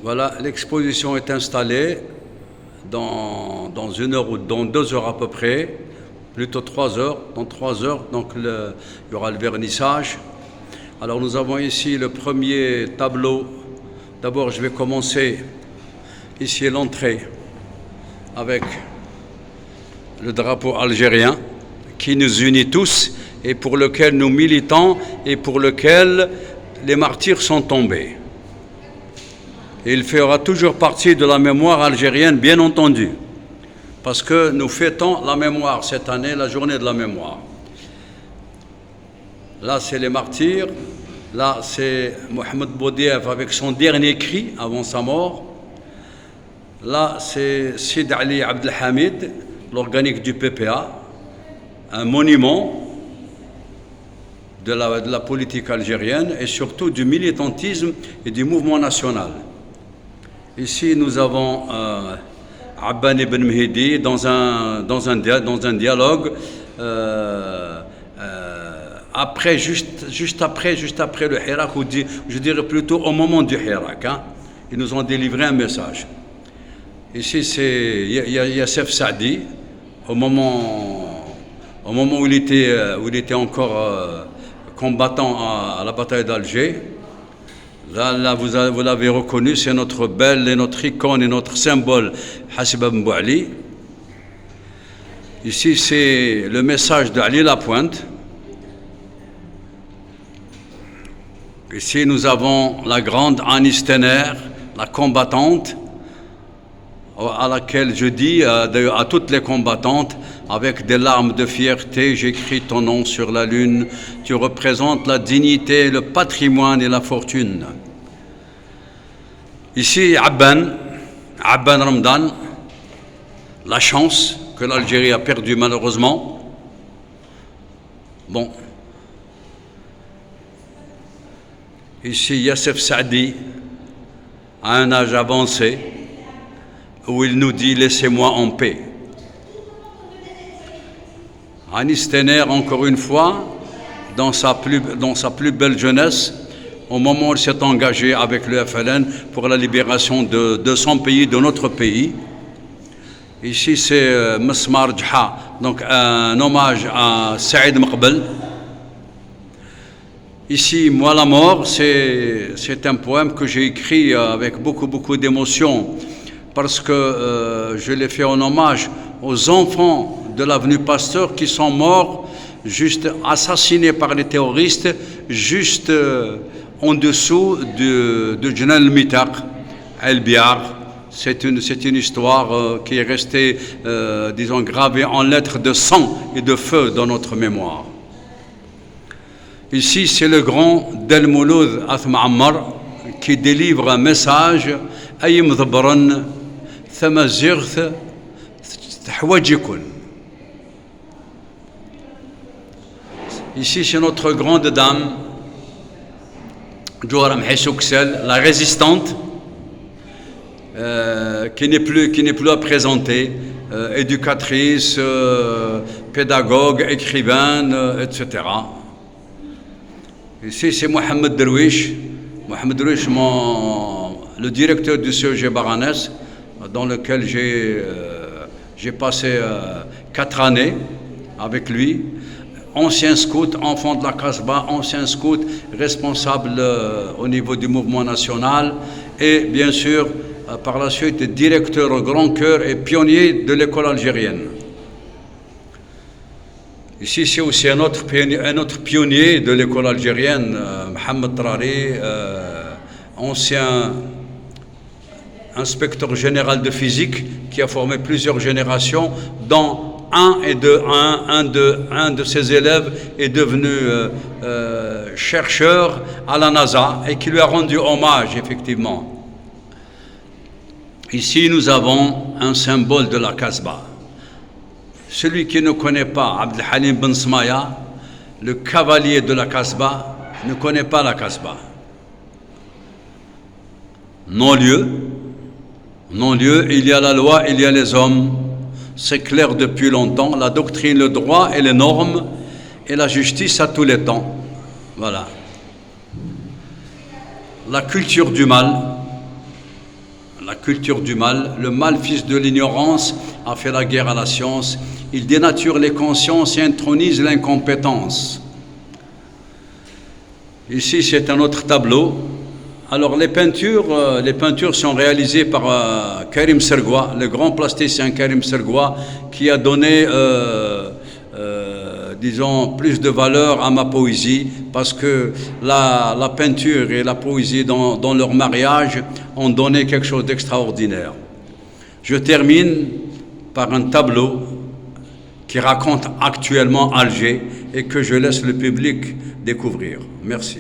Voilà, l'exposition est installée dans 1 heure ou dans 2 heures à peu près, plutôt 3 heures. Dans 3 heures, donc il y aura le vernissage. Alors nous avons ici le premier tableau. D'abord, je vais commencer ici l'entrée avec le drapeau algérien qui nous unit tous et pour lequel nous militons et pour lequel les martyrs sont tombés. Il fera toujours partie de la mémoire algérienne, bien entendu, parce que nous fêtons la mémoire cette année, la journée de la mémoire. Là, c'est les martyrs. Là, c'est Mohamed Boudiaf avec son dernier cri avant sa mort. Là, c'est Sid Ali Abdelhamid, l'organique du PPA, un monument de la politique algérienne et surtout du militantisme et du mouvement national. Ici, nous avons Abban ibn Mehdi dans un dialogue après, juste après le Hirak, ou je dirais plutôt au moment du Hirak. Ils nous ont délivré un message. Ici, c'est Yassef Saadi, au moment où il était encore combattant à la bataille d'Alger. Là, vous l'avez reconnu, c'est notre belle et notre icône et notre symbole, Hassib Ben Bouali. Ici, c'est le message d'Ali Lapointe. Ici, nous avons la grande Annie Stenner, la combattante, à laquelle je dis à toutes les combattantes, avec des larmes de fierté, j'écris ton nom sur la lune, tu représentes la dignité, le patrimoine et la fortune. Ici, Abban Ramdan, la chance que l'Algérie a perdue malheureusement. Bon. Ici, Yassef Saadi, à un âge avancé, où il nous dit « Laissez-moi en paix ». Annie Stenner, encore une fois, dans sa plus belle jeunesse, au moment où il s'est engagé avec le FLN pour la libération de son pays, de notre pays. Ici, c'est Mesmar Dja, donc un hommage à Saïd Mqbel. Ici, Moi la mort, c'est un poème que j'ai écrit avec beaucoup d'émotion, parce que je l'ai fait en hommage aux enfants de l'avenue Pasteur qui sont morts, juste assassinés par les terroristes, juste en dessous de Djenal Mitaq, El Biar. C'est une histoire qui est restée, disons, gravée en lettres de sang et de feu dans notre mémoire. Ici, c'est le grand Del Mouloud Athma Ammar qui délivre un message Ayim Dhabran Thamazirth Tahwajikun. Ici, c'est notre grande dame, Djouara Mhessouksel, la résistante, qui n'est plus à présenter, éducatrice, pédagogue, écrivaine, etc. Ici, c'est Mohamed Derwish. Mohamed Derwish, le directeur du CEG Baranès, dans lequel j'ai passé 4 années avec lui. Ancien scout, enfant de la Casbah, ancien scout, responsable au niveau du mouvement national et bien sûr, par la suite, directeur au grand cœur et pionnier de l'école algérienne. Ici, c'est aussi un autre pionnier de l'école algérienne, Mohamed Trari, ancien inspecteur général de physique qui a formé plusieurs générations, dont un de ses élèves est devenu chercheur à la NASA et qui lui a rendu hommage, effectivement. Ici, nous avons un symbole de la Casbah. Celui qui ne connaît pas Abdelhalim Ben Smaya, le cavalier de la Casbah, ne connaît pas la Casbah. Non-lieu, il y a la loi, il y a les hommes. C'est clair depuis longtemps, la doctrine, le droit et les normes et la justice à tous les temps. Voilà. La culture du mal, la culture du mal. Le mal, fils de l'ignorance, a fait la guerre à la science. Il dénature les consciences et intronise l'incompétence. Ici, c'est un autre tableau. Alors, les peintures sont réalisées par Karim Sergoua, le grand plasticien Karim Sergoua, qui a donné, disons, plus de valeur à ma poésie, parce que la peinture et la poésie dans leur mariage ont donné quelque chose d'extraordinaire. Je termine par un tableau qui raconte actuellement Alger et que je laisse le public découvrir. Merci.